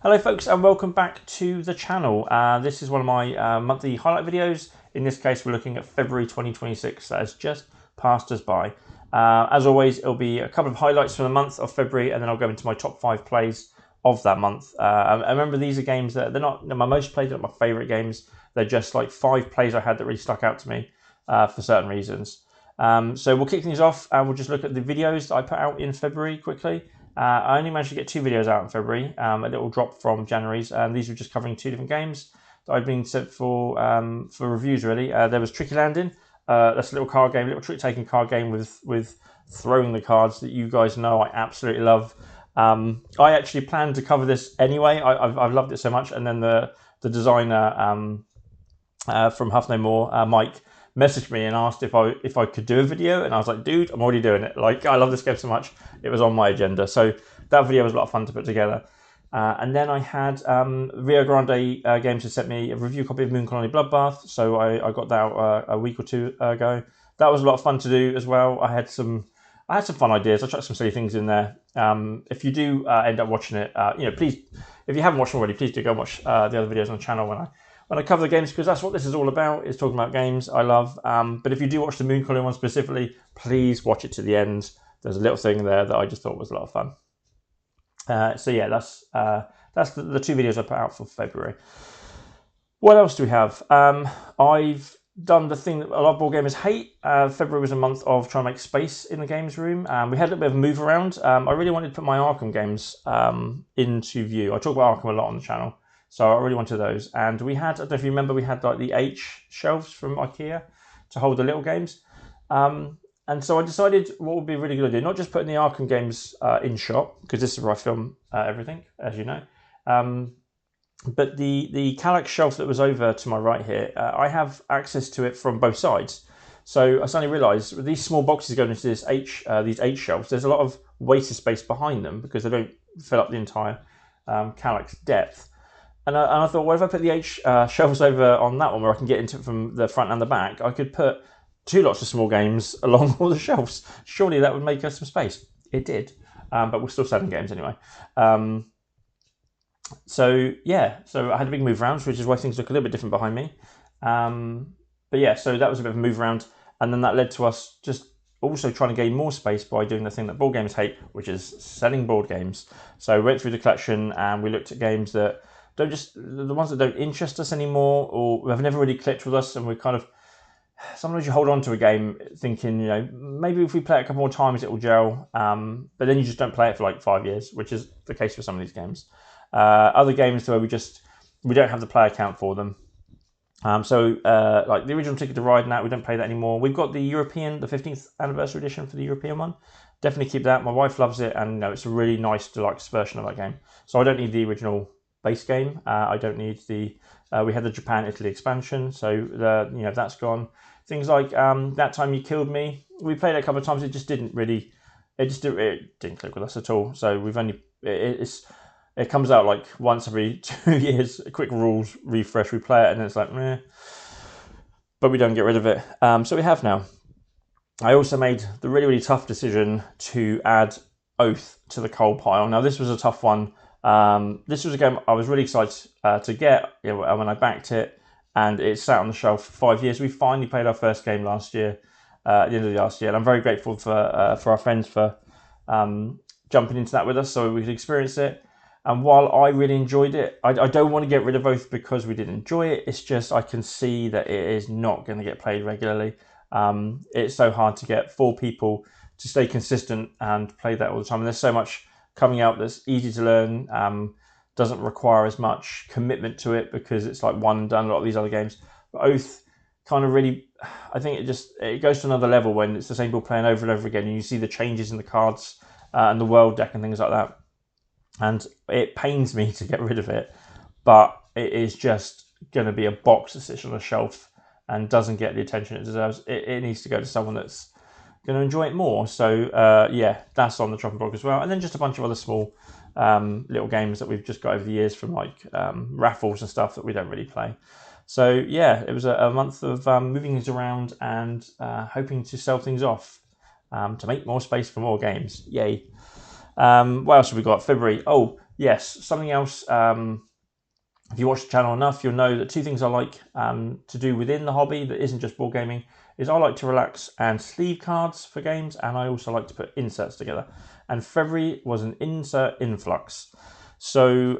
Hello folks and welcome back to the channel. This is one of my monthly highlight videos. In this case we're looking at February 2026 that has just passed us by. As always, it'll be a couple of highlights from the month of February and then I'll go into my top 5 plays of that month. I remember these are games that they're not my most played, they're not my favourite games. They're just like 5 plays I had that really stuck out to me for certain reasons. So we'll kick things off and we'll just look at the videos that I put out in February quickly. I only managed to get 2 videos out in February, a little drop from January's, and these were just covering 2 different games that I'd been sent for reviews really. There was Tricky Landing, that's a little card game, a little trick-taking card game with throwing the cards that you guys know I absolutely love. I actually planned to cover this anyway, I've loved it so much, and then the designer from Huff No More, Mike, messaged me and asked if I could do a video, and I was like, dude, I'm already doing it. Like, I love this game so much, it was on my agenda. So that video was a lot of fun to put together. And then I had Rio Grande Games had sent me a review copy of Moon Colony Bloodbath, so I got that out a week or two ago. That was a lot of fun to do as well. I had some fun ideas. I tried some silly things in there. If you do end up watching it, please, if you haven't watched already, please do go and watch the other videos on the channel when I cover the games, because that's what this is all about, is talking about games I love. But if you do watch the Moon Colony one specifically, please watch it to the end. There's a little thing there that I just thought was a lot of fun. So yeah, that's the 2 videos I put out for February. What else do we have? I've done the thing that a lot of board gamers hate. February was a month of trying to make space in the games room. We had a little bit of a move around. I really wanted to put my Arkham games into view. I talk about Arkham a lot on the channel, so I really wanted those. And we had, I don't know if you remember, we had like the H shelves from IKEA to hold the little games. And so I decided what would be a really good idea, not just putting the Arkham games in shop, because this is where I film everything, as you know. But the Kallax shelf that was over to my right here, I have access to it from both sides. So I suddenly realised with these small boxes going into this these H shelves, there's a lot of wasted space behind them because they don't fill up the entire Kallax depth. And I thought, what if I put the H shelves over on that one where I can get into it from the front and the back? I could put 2 lots of small games along all the shelves. Surely that would make us some space. It did, but we're still selling games anyway. So yeah, so I had a big move around, which is why things look a little bit different behind me. But yeah, so that was a bit of a move around, and then that led to us just also trying to gain more space by doing the thing that board gamers hate, which is selling board games. So we went through the collection and we looked at games that don't just, the ones that don't interest us anymore or have never really clicked with us, and we kind of, sometimes you hold on to a game thinking, maybe if we play it a couple more times it will gel, but then you just don't play it for like 5 years, which is the case for some of these games. Other games where we don't have the player count for them. Like the original Ticket to Ride and that, we don't play that anymore. We've got the 15th anniversary edition for the European one. Definitely keep that. My wife loves it, and it's a really nice deluxe version of that game. So I don't need the original base game. I don't need we had the Japan-Italy expansion, so that's gone. Things like That Time You Killed Me, we played it a couple of times. It didn't click with us at all. So we've only it comes out like once every 2 years, a quick rules refresh. We play it and it's like meh, but we don't get rid of it. So we have now. I also made the really, really tough decision to add Oath to the coal pile. Now this was a tough one. This was a game I was really excited to get when I backed it, and it sat on the shelf for 5 years. We finally played our first game last year, at the end of the last year, and I'm very grateful for our friends for jumping into that with us so we could experience it. And while I really enjoyed it, I don't want to get rid of Oath because we did enjoy it. It's just I can see that it is not going to get played regularly. It's so hard to get 4 people to stay consistent and play that all the time. And there's so much coming out that's easy to learn, doesn't require as much commitment to it because it's like one and done. A lot of these other games, but Oath kind of really, I think it goes to another level when it's the same people playing over and over again, and you see the changes in the cards and the world deck and things like that. And it pains me to get rid of it, but it is just going to be a box that sits on a shelf and doesn't get the attention it deserves. It needs to go to someone that's going to enjoy it more. So yeah, that's on the chopping block as well. And then just a bunch of other small little games that we've just got over the years from like raffles and stuff that we don't really play. So yeah, it was a month of moving things around and hoping to sell things off to make more space for more games. Yay. What else have we got? February. Oh, yes, something else. If you watch the channel enough, you'll know that two things I like to do within the hobby that isn't just board gaming is I like to relax and sleeve cards for games, and I also like to put inserts together. And February was an insert influx. So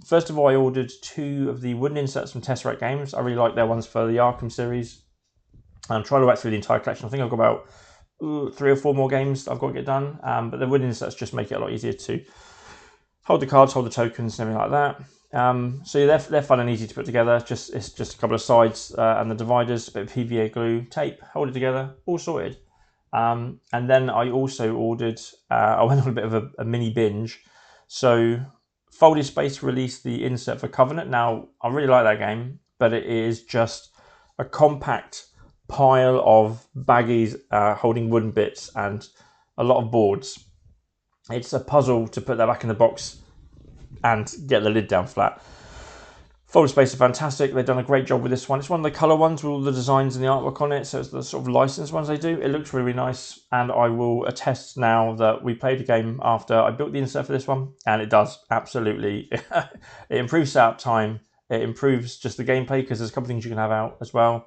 first of all, I ordered 2 of the wooden inserts from Tesseract Games. I really like their ones for the Arkham series. I'm trying to work through the entire collection. I think I've got about 3 or 4 more games I've got to get done. But the wooden inserts just make it a lot easier to hold the cards, hold the tokens, and everything like that. So yeah, they're fun and easy to put together. It's just a couple of sides and the dividers, a bit of PVA glue, tape, hold it together, all sorted. And then I also ordered, I went on a bit of a mini binge. So Folded Space released the insert for Covenant. Now, I really like that game, but it is just a compact pile of baggies holding wooden bits and a lot of boards. It's a puzzle to put that back in the box and get the lid down flat. Folded Space are fantastic. They've done a great job with this one. It's one of the colour ones with all the designs and the artwork on it, so it's the sort of licensed ones they do. It looks really nice, and I will attest now that we played a game after I built the insert for this one, and it does absolutely. It improves setup time. It improves just the gameplay because there's a couple of things you can have out as well.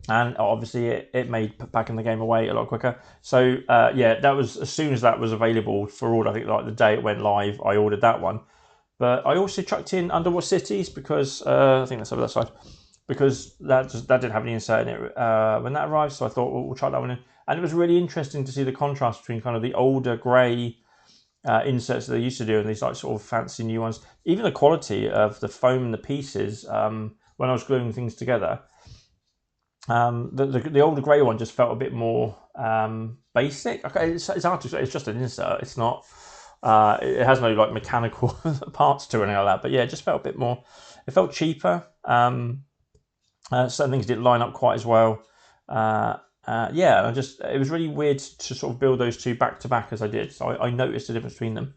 And obviously it made packing the game away a lot quicker. So yeah, that was as soon as that was available for order. I think like the day it went live, I ordered that one. But I also chucked in Underwater Cities because I think that's over that side, because that didn't have any insert in it when that arrived. So I thought we'll chuck that one in, and it was really interesting to see the contrast between kind of the older grey inserts that they used to do and these like sort of fancy new ones. Even the quality of the foam and the pieces when I was gluing things together. The older grey one just felt a bit more basic. Okay, it's hard to say. It's just an insert. It's not. It has no like mechanical parts to it or anything like that. But yeah, it just felt a bit more. It felt cheaper. Certain things didn't line up quite as well. Yeah, it was really weird to sort of build those two back to back as I did. So I noticed the difference between them.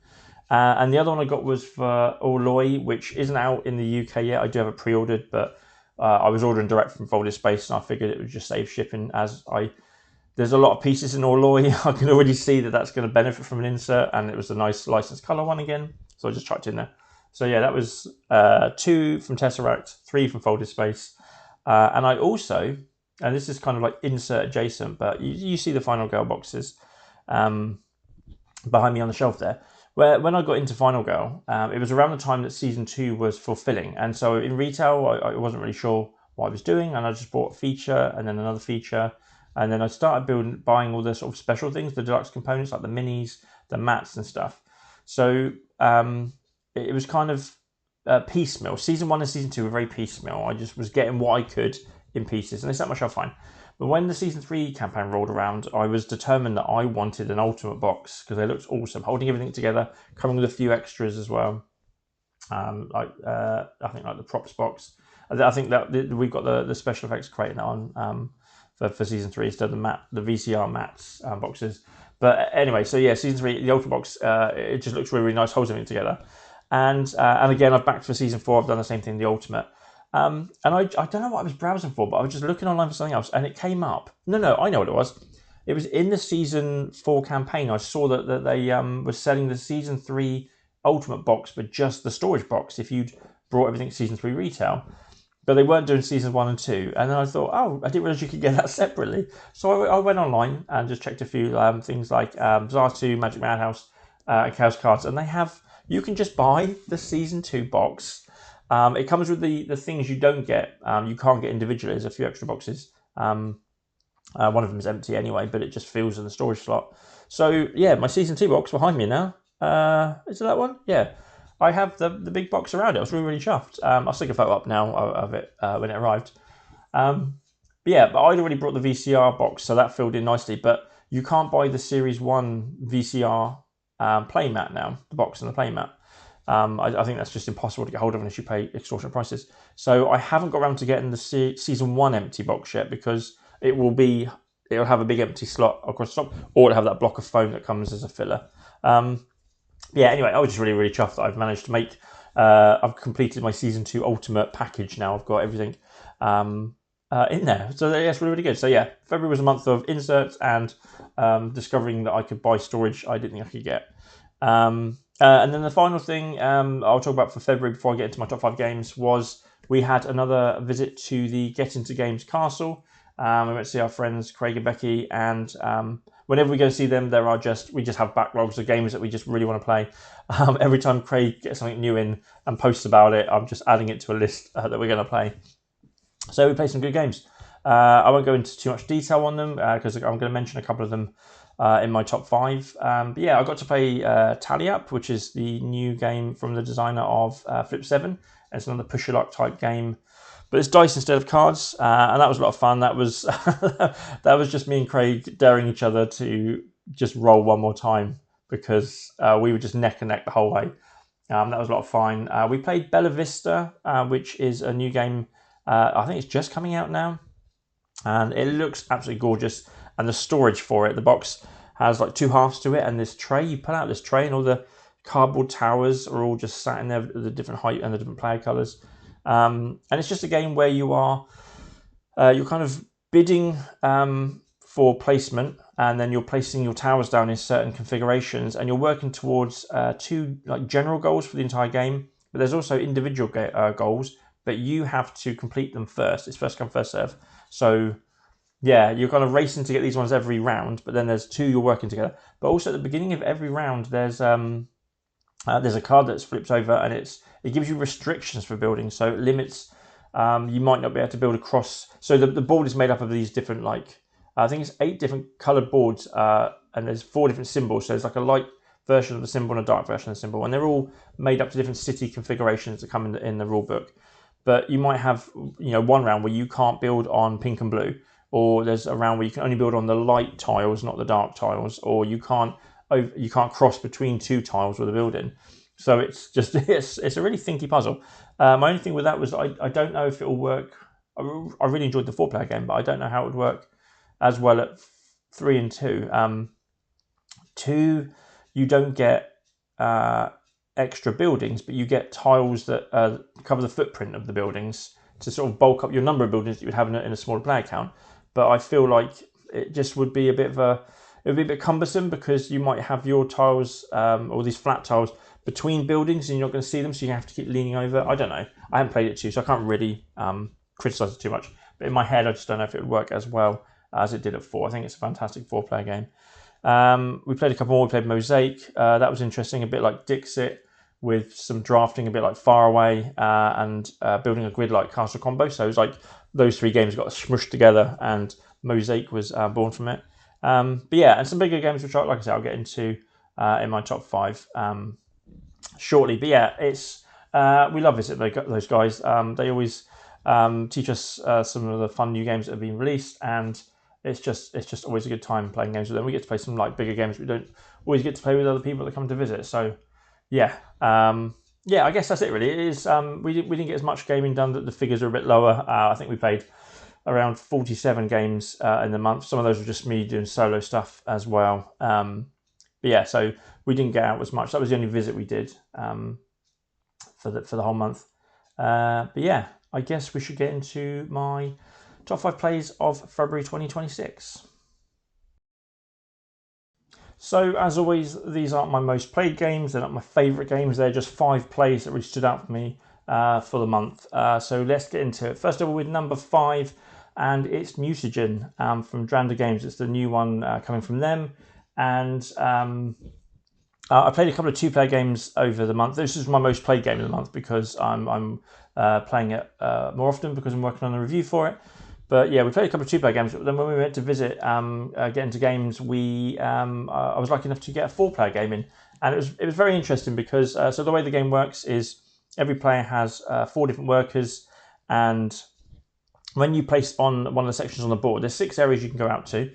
And the other one I got was for Orloy, which isn't out in the UK yet. I do have it pre-ordered, but I was ordering direct from Folded Space, and I figured it would just save shipping. There's a lot of pieces in Orloy. I can already see that that's going to benefit from an insert, and it was a nice licensed color one again, so I just chucked in there. So yeah, that was 2 from Tesseract, 3 from Folded Space, and I also, and this is kind of like insert adjacent, but you see the Final Girl boxes behind me on the shelf there. Where when I got into Final Girl, it was around the time that season 2 was fulfilling, and so in retail I wasn't really sure what I was doing, and I just bought a feature and then another feature, and then I started buying all the sort of special things, the deluxe components like the minis, the mats and stuff. So it was kind of piecemeal. Season 1 and season 2 were very piecemeal. I just was getting what I could in pieces, and they set myself fine. But when the season 3 campaign rolled around, I was determined that I wanted an ultimate box because they looked awesome, holding everything together, coming with a few extras as well. I think like the props box. I think that we've got the special effects crate now on for season 3, so the VCR mats boxes. But anyway, so yeah, season 3, the ultimate box, it just looks really nice, holds everything together. And again, I've backed for season 4. I've done the same thing, the ultimate. And I don't know what I was browsing for, but I was just looking online for something else, and it came up. No, I know what it was. It was in the season 4 campaign. I saw that they were selling the season 3 ultimate box, but just the storage box if you'd brought everything season 3 retail. But they weren't doing seasons 1 and 2. And then I thought, oh, I didn't realize you could get that separately. So I went online and just checked a few things like Bazaar 2, Magic Madhouse, and Chaos Cards, and you can just buy the season 2 box. It comes with the things you don't get. You can't get individually. There's a few extra boxes. One of them is empty anyway, but it just fills in the storage slot. So yeah, my season 2 box behind me now. Is it that one? Yeah. I have the big box around it. I was really chuffed. I'll stick a photo up now of it when it arrived. But I'd already brought the VCR box, so that filled in nicely. But you can't buy the Series 1 VCR playmat now, the box and the playmat. I think that's just impossible to get hold of unless you pay extortionate prices. So I haven't got around to getting the season 1 empty box yet because it'll have a big empty slot across the top, or it'll have that block of foam that comes as a filler. Anyway, I was just really chuffed that I've managed to make. I've completed my season 2 ultimate package now. I've got everything in there, so that's really good. So yeah, February was a month of inserts and discovering that I could buy storage I didn't think I could get. And then the final thing I'll talk about for February before I get into my top 5 games was we had another visit to the Get Into Games castle. We went to see our friends Craig and Becky, and whenever we go see them, we just have backlogs of games that we just really want to play. Every time Craig gets something new in and posts about it, I'm just adding it to a list that we're going to play. So we played some good games. I won't go into too much detail on them because I'm going to mention a couple of them in my top 5. But yeah, I got to play Tally Up, which is the new game from the designer of Flip 7. It's another push-your-luck type game, but it's dice instead of cards, and that was a lot of fun. That was that was just me and Craig daring each other to just roll one more time because we were just neck and neck the whole way. That was a lot of fun. We played Bella Vista, which is a new game. I think it's just coming out now, and it looks absolutely gorgeous. And the storage for it, the box has like 2 halves to it, and this tray, you pull out this tray and all the cardboard towers are all just sat in there with the different height and the different player colours. And it's just a game where you're kind of bidding for placement, and then you're placing your towers down in certain configurations, and you're working towards 2 like general goals for the entire game. But there's also individual goals, but you have to complete them first. It's first come, first serve. So yeah, you're kind of racing to get these ones every round, but then there's 2 you're working together. But also at the beginning of every round, there's a card that's flipped over, and it gives you restrictions for building. So it limits. You might not be able to build across. So the board is made up of these different, like I think it's 8 different coloured boards, and there's 4 different symbols. So there's like a light version of the symbol and a dark version of the symbol, and they're all made up to different city configurations that come in the rule book. But you might have one round where you can't build on pink and blue, or there's a round where you can only build on the light tiles, not the dark tiles, or you can't cross between 2 tiles with a building. So it's just it's a really thinky puzzle. My only thing with that was I don't know if it will work. I really enjoyed the 4-player game, but I don't know how it would work as well at 3 and 2. 2, you don't get extra buildings, but you get tiles that cover the footprint of the buildings to sort of bulk up your number of buildings that you would have in a smaller player count. But I feel like it just would be a bit cumbersome, because you might have your tiles or these flat tiles between buildings and you're not going to see them, so you have to keep leaning over. I don't know. I haven't played it too, so I can't really criticise it too much. But in my head, I just don't know if it would work as well as it did at 4. I think it's a fantastic 4-player game. We played a couple more. We played Mosaic. That was interesting, a bit like Dixit, with some drafting, a bit like Faraway, and building a grid like Castle Combo. So it was like those 3 games got smushed together, and Mosaic was born from it. But yeah, and some bigger games, which, like I said, I'll get into in my top 5 shortly. But yeah, it's we love those guys. They always teach us some of the fun new games that have been released, and it's just always a good time playing games with them. We get to play some like bigger games we don't always get to play with other people that come to visit. So yeah, I guess that's it really. It is we didn't get as much gaming done. That the figures are a bit lower. I think we played around 47 games in the month. Some of those were just me doing solo stuff as well. But yeah, so we didn't get out as much. That was the only visit we did for the whole month. But yeah, I guess we should get into my top 5 plays of February 2026. So as always, these aren't my most played games. They're not my favourite games. They're just 5 plays that really stood out for me for the month. So let's get into it. First of all, with number 5, and it's Mutagen from Dranda Games. It's the new one coming from them. And I played a couple of 2-player games over the month. This is my most played game of the month because I'm playing it more often because I'm working on a review for it. But yeah, we played a couple of 2-player games. But then when we went to visit, get into games, I was lucky enough to get a 4-player game in, and it was very interesting because so the way the game works is every player has 4 different workers, and when you place on one of the sections on the board, there's 6 areas you can go out to,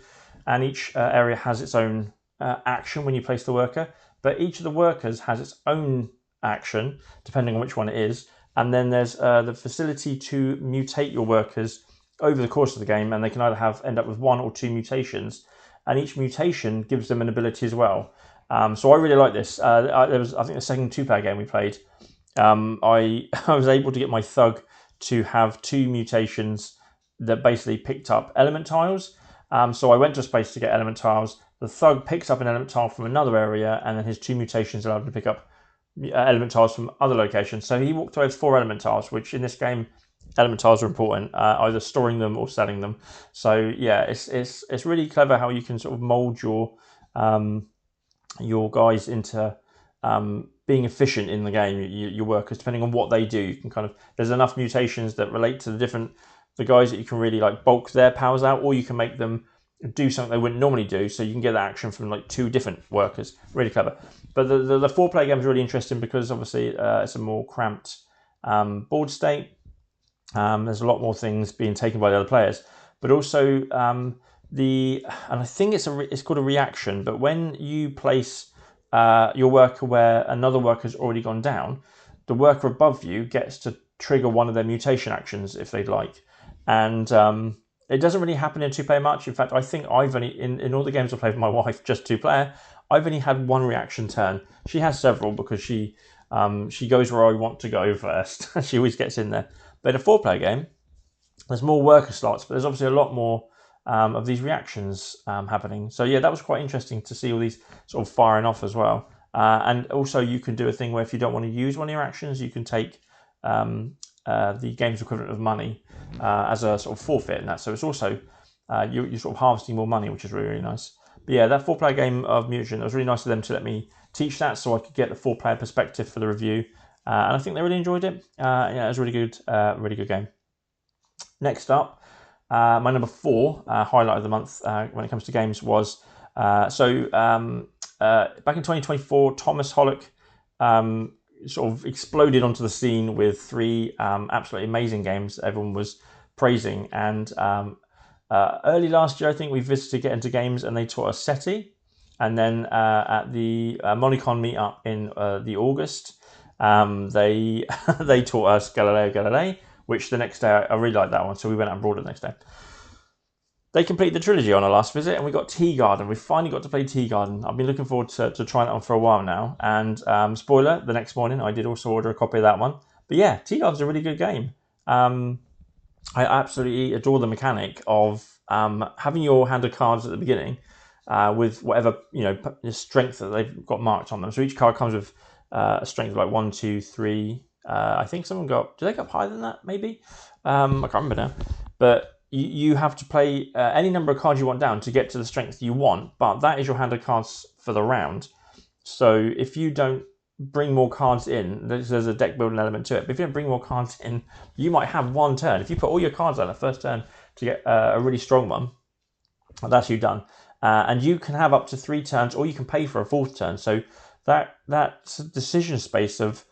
and each area has its own action when you place the worker. But each of the workers has its own action depending on which one it is, and then there's the facility to mutate your workers over the course of the game, and they can either end up with 1 or 2 mutations, and each mutation gives them an ability as well. So I really like this. There was, I think, the second 2-player game we played. I was able to get my thug to have 2 mutations that basically picked up element tiles. So I went to a space to get element tiles. The thug picks up an element tile from another area, and then his 2 mutations allowed him to pick up element tiles from other locations. So he walked away with 4 element tiles, which in this game, element tiles are important, either storing them or selling them. So yeah, it's really clever how you can sort of mold your guys into being efficient in the game. Your workers, depending on what they do, you can kind of, there's enough mutations that relate to the guys that you can really like bulk their powers out, or you can make them do something they wouldn't normally do, so you can get that action from like 2 different workers. Really clever. But the 4-player game is really interesting because obviously it's a more cramped board state. There's a lot more things being taken by the other players, but also and I think it's called a reaction. But when you place your worker where another worker's already gone down, the worker above you gets to trigger one of their mutation actions if they'd like, and it doesn't really happen in 2-player much. In fact, I think I've only in all the games I've played with my wife, just 2-player, I've only had 1 reaction turn. She has several because she goes where I want to go first. She always gets in there. But in a 4-player game, there's more worker slots, but there's obviously a lot more of these reactions happening. So yeah, that was quite interesting to see all these sort of firing off as well. And also you can do a thing where if you don't want to use one of your actions, you can take the game's equivalent of money as a sort of forfeit in that. So it's also, you're sort of harvesting more money, which is really, really nice. But yeah, that 4-player game of Mutagen, it was really nice of them to let me teach that so I could get the 4-player perspective for the review. And I think they really enjoyed it. Yeah, it was a really good game. Next up, my number 4 highlight of the month when it comes to games was back in 2024, Thomas Hollick sort of exploded onto the scene with 3 absolutely amazing games that everyone was praising. And early last year, I think we visited Get Into Games and they taught us SETI. And then at the Monicon meetup in the August, they they taught us Galileo Galilei, which the next day I really liked that one, so we went out and brought it the next day. They completed the trilogy on our last visit, and we got Tea Garden. We finally got to play Tea Garden. I've been looking forward to trying that one for a while now. And spoiler, the next morning I did also order a copy of that one. But yeah, Tea Garden's a really good game. I absolutely adore the mechanic of having your hand of cards at the beginning with whatever strength that they've got marked on them. So each card comes with a strength of like 1, 2, 3. I think someone got. Do they go up higher than that? Maybe. I can't remember now. But you have to play any number of cards you want down to get to the strength you want. But that is your hand of cards for the round. So if you don't bring more cards in, there's a deck building element to it. But if you don't bring more cards in, you might have one turn. If you put all your cards on the first turn to get a really strong one, that's you done. And you can have up to 3 turns, or you can pay for a 4th turn. So that decision space of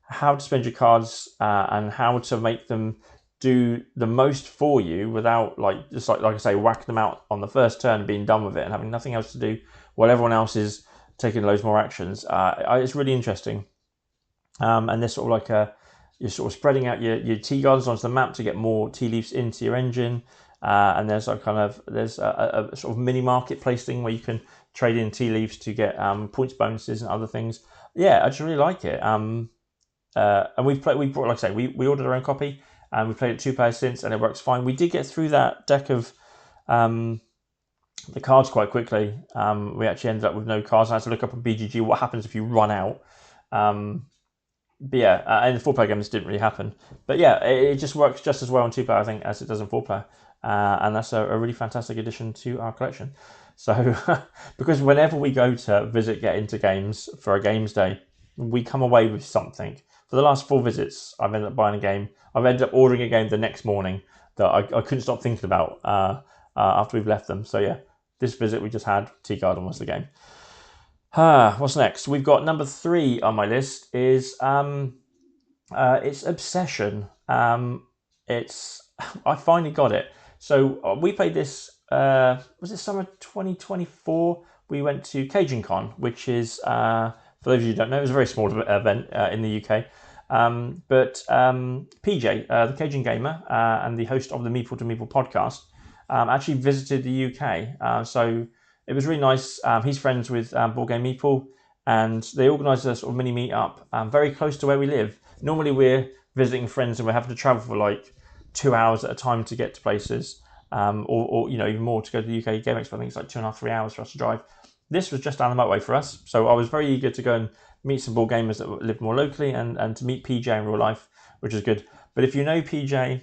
how to spend your cards and how to make them do the most for you without like I say, whacking them out on the first turn and being done with it and having nothing else to do while everyone else is taking loads more actions. It's really interesting. And there's sort of like you're sort of spreading out your tea gardens onto the map to get more tea leaves into your engine. And there's a sort of mini marketplace thing where you can trade in tea leaves to get points bonuses and other things. Yeah, I just really like it. And we brought, like I say, we ordered our own copy and we played it 2 players since, and it works fine. We did get through that deck of the cards quite quickly. We actually ended up with no cards. I had to look up on BGG what happens if you run out. But yeah, in the 4-player game this didn't really happen. But yeah, it just works just as well in 2-player, I think, as it does in 4-player. And that's a really fantastic addition to our collection. So, because whenever we go to visit Get Into Games for a games day, we come away with something. For the last 4 visits, I've ended up buying a game. I've ended up ordering a game the next morning that I couldn't stop thinking about after we've left them. So yeah, this visit we just had, Tea Garden was the game. What's next? We've got number 3 on my list is it's Obsession. I finally got it. So we played this. Was it summer 2024? We went to Cajun Con, which is for those of you who don't know, it was a very small event in the UK. But PJ, the Cajun Gamer and the host of the Meeple to Meeple podcast, actually visited the UK. So it was really nice. He's friends with Board Game Meeple, and they organised a sort of mini meet-up very close to where we live. Normally we're visiting friends and we're having to travel for like 2 hours at a time to get to places, or even more to go to the UK Game Expo. I think it's like 2.5-3 hours for us to drive. This was just down the motorway for us, so I was very eager to go and meet some board gamers that live more locally, and to meet PJ in real life, which is good. But if you know PJ,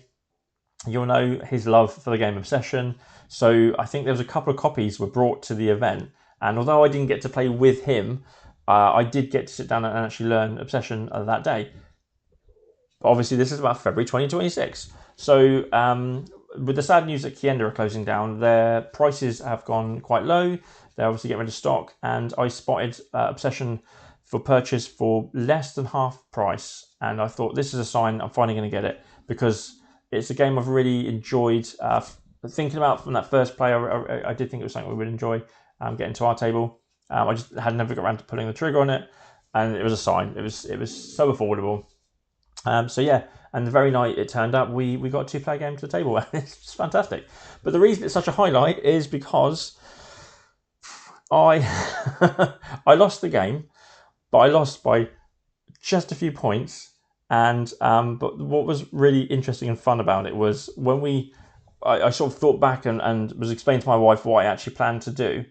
you'll know his love for the game Obsession. So I think there was a couple of copies were brought to the event, and although I didn't get to play with him, I did get to sit down and actually learn Obsession that day. But obviously, this is about February 2026. So with the sad news that Kienda are closing down, their prices have gone quite low. They're obviously getting rid of stock, and I spotted Obsession for purchase for less than half price, and I thought this is a sign I'm finally going to get it, because it's a game I've really enjoyed thinking about from that first play. I did think it was something we would enjoy getting to our table. I just had never got around to pulling the trigger on it, and it was a sign. It was so affordable. So yeah, and the very night it turned up, we got a 2-player game to the table, and it's fantastic. But the reason it's such a highlight is because I I lost the game, but I lost by just a few points. And but what was really interesting and fun about it was when I sort of thought back and was explaining to my wife what I actually planned to do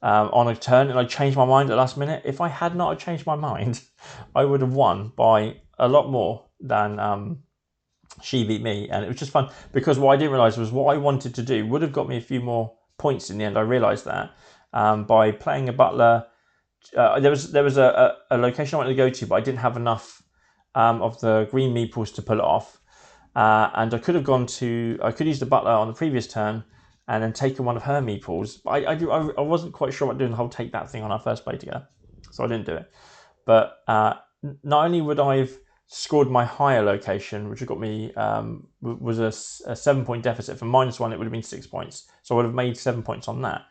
on a turn, and I changed my mind at the last minute. If I had not changed my mind, I would have won by a lot more than she beat me. And it was just fun, because what I didn't realise was what I wanted to do would have got me a few more points in the end. I realised that by playing a butler. There was a location I wanted to go to, but I didn't have enough of the green meeples to pull it off, and I could use the butler on the previous turn and then taken one of her meeples. But I wasn't quite sure about doing the whole take that thing on our first play together, so I didn't do it. But not only would I have scored my higher location, which got me was a 7-point deficit. For -1, it would have been 6 points, so I would have made 7 points on that.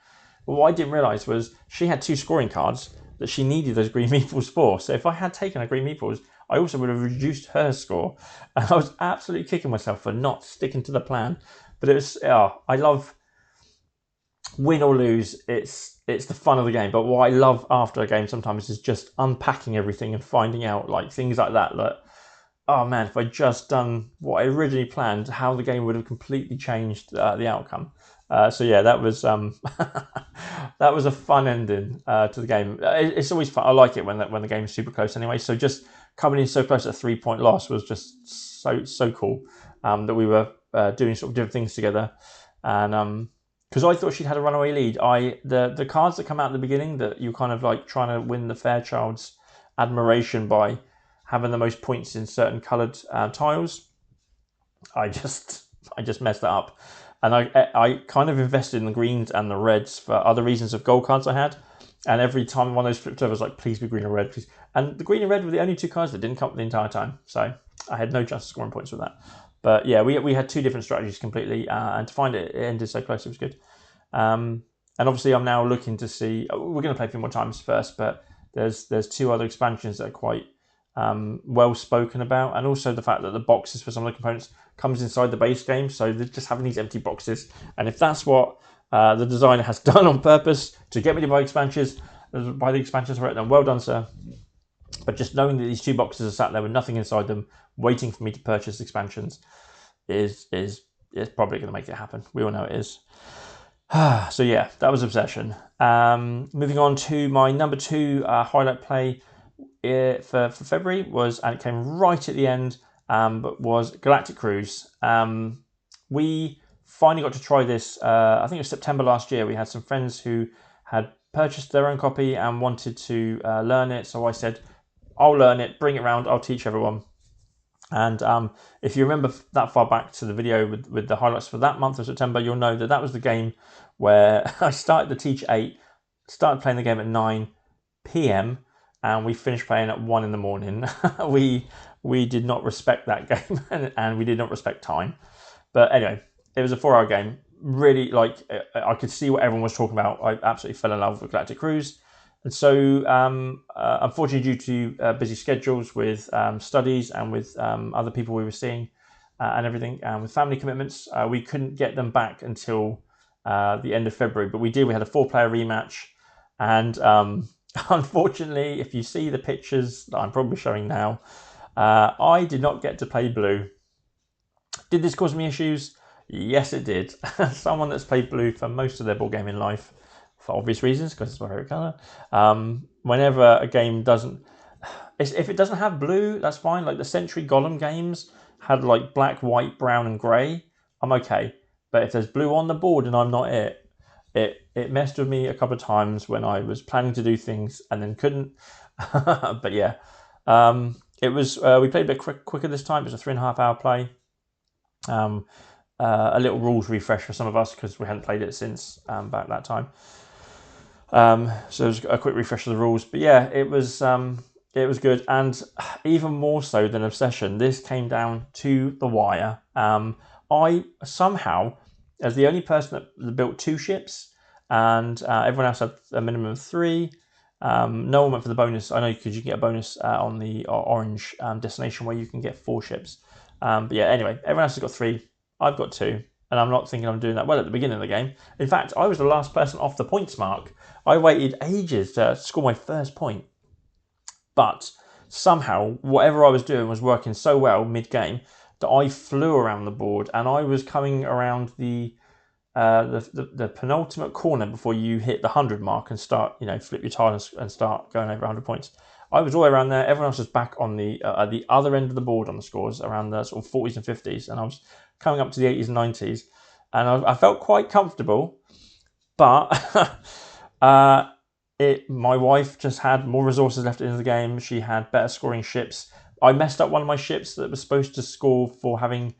But what I didn't realise was she had 2 scoring cards that she needed those green meeples for. So if I had taken her green meeples, I also would have reduced her score. And I was absolutely kicking myself for not sticking to the plan. But it was, I love, win or lose, it's the fun of the game. But what I love after a game sometimes is just unpacking everything and finding out like things like that, oh man, if I'd just done what I originally planned, how the game would have completely changed the outcome. So yeah, that was that was a fun ending to the game. It's always fun. I like it when the game's super close anyway. So just coming in so close at a 3-point loss was just so cool. That we were doing sort of different things together, and because I thought she'd had a runaway lead. The cards that come out at the beginning, that you kind of like trying to win the Fairchild's admiration by having the most points in certain coloured tiles. I just messed that up. And I kind of invested in the greens and the reds for other reasons of gold cards I had. And every time one of those flipped over, I was like, please be green or red, please. And the green and red were the only 2 cards that didn't come up the entire time. So I had no chance of scoring points with that. But yeah, we had 2 different strategies completely. And to find it ended so close, it was good. And obviously I'm now looking to see, we're going to play a few more times first, but there's 2 other expansions that are quite well spoken about, and also the fact that the boxes for some of the components comes inside the base game, so they're just having these empty boxes. And if that's what the designer has done on purpose to get me to buy the expansions for it, then well done, sir. But just knowing that these 2 boxes are sat there with nothing inside them, waiting for me to purchase expansions, is probably going to make it happen. We all know it is. So yeah, that was Obsession. Moving on to my number 2 highlight play for February and it came right at the end, but was Galactic Cruise. We finally got to try this, I think it was September last year. We had some friends who had purchased their own copy and wanted to learn it, so I said, I'll learn it, bring it around, I'll teach everyone. And if you remember that far back to the video with the highlights for that month of September, you'll know that was the game where I started to teach 8, started playing the game at 9 p.m, and we finished playing at 1 in the morning. we did not respect that game, and we did not respect time. But anyway, it was a 4-hour game. Really, I could see what everyone was talking about. I absolutely fell in love with Galactic Cruise. And so, unfortunately, due to busy schedules with studies and with other people we were seeing and everything, with family commitments, we couldn't get them back until the end of February. But we did. We had a 4-player rematch, and unfortunately, if you see the pictures that I'm probably showing now, I did not get to play blue. Did this cause me issues? Yes, it did. Someone that's played blue for most of their board gaming life, for obvious reasons, because it's my favourite colour. Whenever a game doesn't... if it doesn't have blue, that's fine. Like the Century Golem games had like black, white, brown, and grey. I'm okay. But if there's blue on the board and I'm not it messed with me a couple of times when I was planning to do things and then couldn't. But yeah, it was. We played a bit quicker this time. It was a 3.5 hour play. A little rules refresh for some of us because we hadn't played it since back that time. So it was a quick refresh of the rules. But yeah, it was good, and even more so than Obsession, this came down to the wire. I somehow, as the only person that built 2 ships, and everyone else had a minimum of 3. No one went for the bonus. I know because you can get a bonus on the orange destination where you can get 4 ships. But yeah, anyway, everyone else has got 3. I've got 2, and I'm not thinking I'm doing that well at the beginning of the game. In fact, I was the last person off the points mark. I waited ages to score my first point. But somehow, whatever I was doing was working so well mid-game that I flew around the board, and I was coming around the penultimate corner before you hit the 100 mark and start, flip your tile and start going over 100 points. I was all the way around there. Everyone else was back on the at the other end of the board on the scores, around the sort of 40s and 50s, and I was coming up to the 80s and 90s, and I felt quite comfortable. But my wife just had more resources left in the game. She had better scoring ships. I messed up one of my ships that was supposed to score for having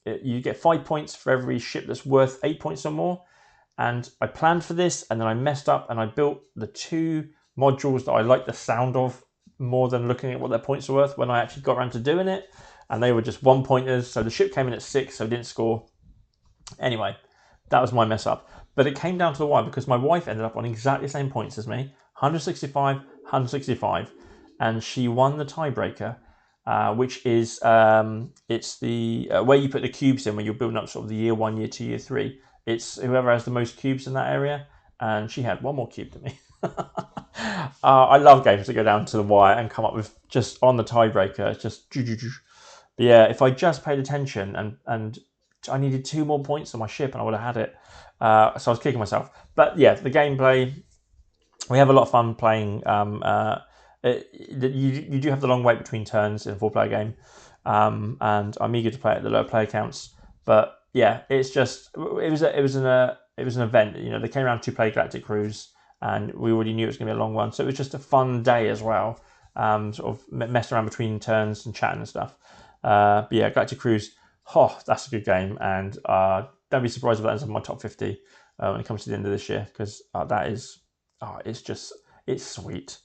you get 5 points for every ship that's worth 8 points or more. And I planned for this, and then I messed up, and I built the 2 modules that I like the sound of more than looking at what their points are worth when I actually got around to doing it. And they were just 1-pointers. So the ship came in at 6, so it didn't score. Anyway, that was my mess up. But it came down to the wire because my wife ended up on exactly the same points as me, 165, 165, and she won the tiebreaker, which is it's the where you put the cubes in when you're building up sort of the year 1, year 2, year 3. It's whoever has the most cubes in that area, and she had 1 more cube than me. I love games that go down to the wire and come up with just on the tiebreaker. It's just, but yeah, if I just paid attention and I needed 2 more points on my ship and I would have had it. So I was kicking myself. But yeah, the gameplay, we have a lot of fun playing. You do have the long wait between turns in a 4-player game, and I'm eager to play at the lower player counts. But yeah, it's just it was an event. They came around to play Galactic Cruise, and we already knew it was going to be a long one. So it was just a fun day as well. Sort of messing around between turns and chatting and stuff. But yeah, Galactic Cruise. Oh, that's a good game, and don't be surprised if that ends up in my top 50 when it comes to the end of this year, because that is, it's sweet.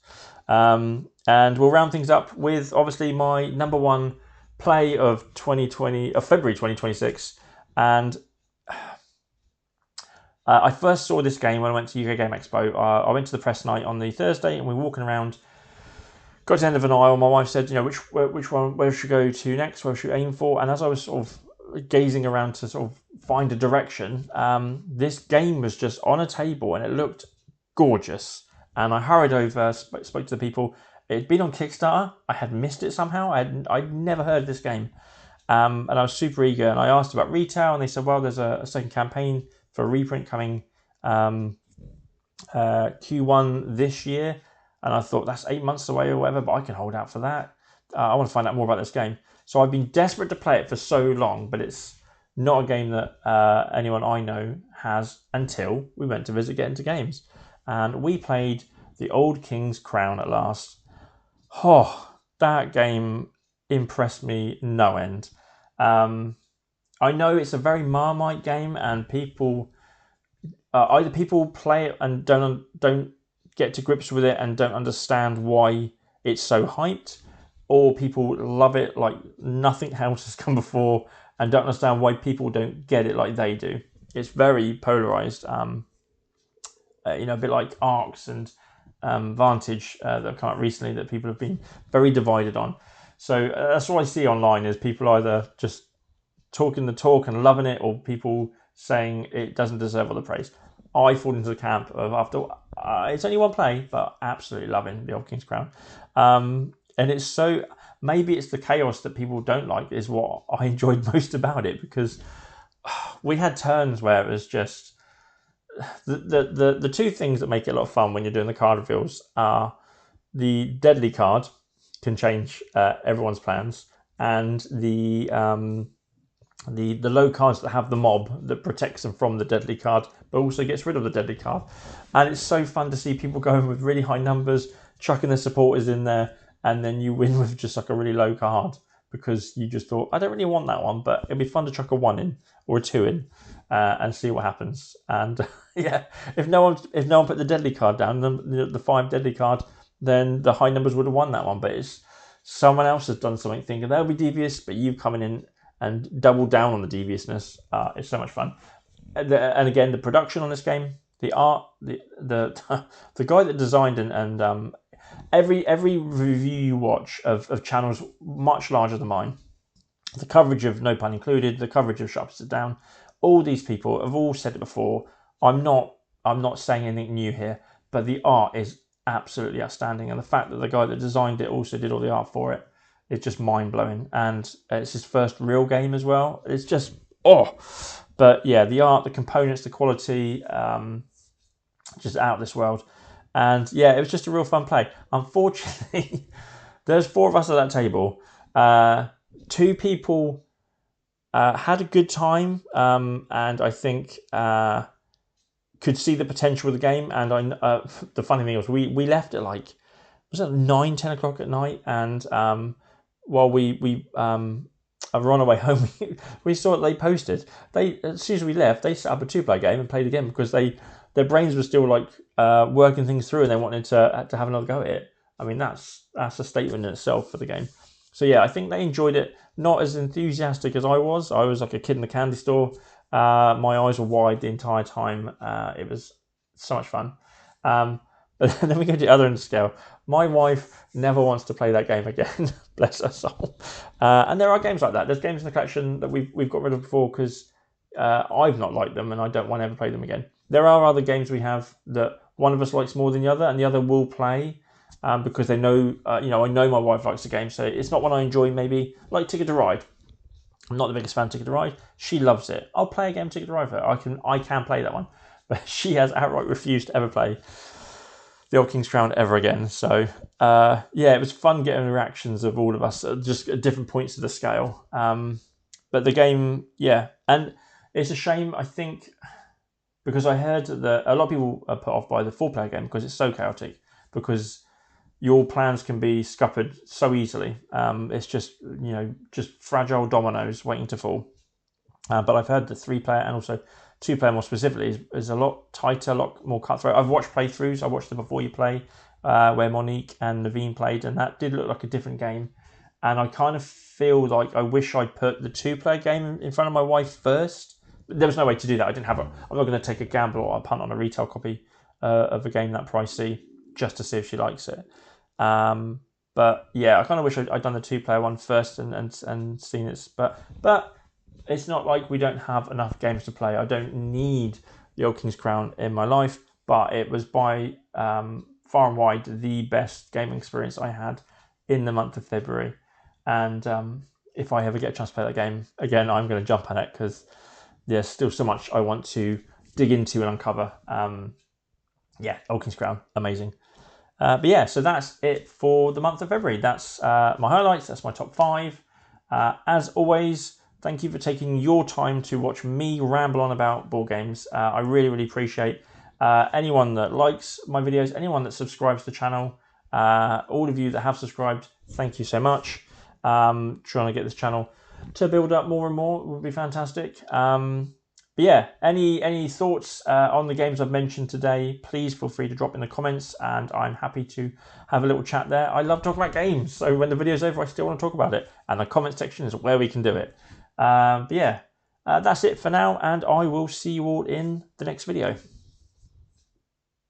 And we'll round things up with obviously my number 1 play of February 2026, and I first saw this game when I went to UK Game Expo. I went to the press night on the Thursday, and we were walking around. Got to the end of an aisle. My wife said, which one, where should we go to next? Where should we aim for? And as I was sort of gazing around to sort of find a direction, this game was just on a table and it looked gorgeous. And I hurried over, spoke to the people. It'd been on Kickstarter. I had missed it somehow. I'd never heard of this game. And I was super eager. And I asked about retail, and they said, well, there's a second campaign for a reprint coming Q1 this year. And I thought, that's 8 months away or whatever, but I can hold out for that. I want to find out more about this game. So I've been desperate to play it for so long, but it's not a game that anyone I know has until we went to visit Get Into Games. And we played The Old King's Crown at last. Oh, that game impressed me no end. I know it's a very Marmite game, and people either people play it and don't get to grips with it and don't understand why it's so hyped, or people love it like nothing else has come before and don't understand why people don't get it like they do. It's very polarized, a bit like Arcs and Vantage that have come out recently that people have been very divided on. So that's what I see online, is people either just talking the talk and loving it, or people saying it doesn't deserve all the praise. I fall into the camp of, after it's only 1 play, but absolutely loving The Old King's Crown. And it's so, maybe it's the chaos that people don't like is what I enjoyed most about it, because we had turns where it was just the 2 things that make it a lot of fun when you're doing the card reveals are the deadly card can change everyone's plans, and the low cards that have the mob that protects them from the deadly card, but also gets rid of the deadly card. And it's so fun to see people going with really high numbers, chucking their supporters in there, and then you win with just like a really low card because you just thought, I don't really want that one, but it'd be fun to chuck a 1 in or a 2 in and see what happens. And yeah, if no one put the deadly card down, the 5 deadly card, then the high numbers would have won that one. But it's someone else has done something thinking they'll be devious, but you've come in and double down on the deviousness. It's so much fun. And again, the production on this game, the art, the the guy that designed and every review you watch of channels much larger than mine, the coverage of No Pun Included, the coverage of Shuts It Down, all these people have all said it before. I'm not saying anything new here, but the art is absolutely outstanding, and the fact that the guy that designed it also did all the art for it, it's just mind-blowing. And it's his first real game as well. It's just but yeah, the art, the components, the quality, just out of this world. And yeah, it was just a real fun play. Unfortunately, there's 4 of us at that table. 2 people had a good time, and I think could see the potential of the game. And the funny thing was, we left at like, was it 9-10 o'clock at night? And while we were on our way home, we saw it. They posted. As soon as we left, they set up a 2-player game and played again because their brains were still like working things through, and they wanted to have another go at it. I mean, that's a statement in itself for the game. So yeah, I think they enjoyed it. Not as enthusiastic as I was. I was like a kid in the candy store. My eyes were wide the entire time. It was so much fun. But then we go to the other end of the scale. My wife never wants to play that game again. Bless her soul. And there are games like that. There's games in the collection that we've got rid of before because I've not liked them and I don't want to ever play them again. There are other games we have that one of us likes more than the other, and the other will play because they know, I know my wife likes the game, so it's not one I enjoy. Maybe like Ticket to Ride. I'm not the biggest fan of Ticket to Ride. She loves it. I'll play a game Ticket to Ride for her. I can play that one, but she has outright refused to ever play the Old King's Crown ever again. So yeah, it was fun getting the reactions of all of us just at different points of the scale. But the game, yeah, and it's a shame, I think, because I heard that a lot of people are put off by the 4-player game because it's so chaotic, because your plans can be scuppered so easily. It's just, just fragile dominoes waiting to fall. But I've heard the 3-player and also 2-player more specifically is a lot tighter, a lot more cutthroat. I've watched playthroughs. I watched the Before You Play, where Monique and Naveen played, and that did look like a different game. And I kind of feel like I wish I'd put the 2-player game in front of my wife first. There was no way to do that. I'm not going to take a gamble or a punt on a retail copy of a game that pricey just to see if she likes it. But yeah, I kind of wish I'd done the 2-player one first and seen it. But it's not like we don't have enough games to play. I don't need the Old King's Crown in my life, but it was by far and wide the best gaming experience I had in the month of February. And if I ever get a chance to play that game again, I'm going to jump on it because there's still so much I want to dig into and uncover. Yeah, Old King's Crown, amazing. But yeah, so that's it for the month of February. That's my highlights. That's my top 5. As always, thank you for taking your time to watch me ramble on about board games. I really, really appreciate anyone that likes my videos, anyone that subscribes to the channel. All of you that have subscribed, thank you so much. Trying to get this channel to build up more and more would be fantastic. But yeah, any thoughts on the games I've mentioned today, please feel free to drop in the comments, and I'm happy to have a little chat there. I love talking about games, so when the video's over, I still want to talk about it, and the comment section is where we can do it. But yeah, that's it for now, and I will see you all in the next video.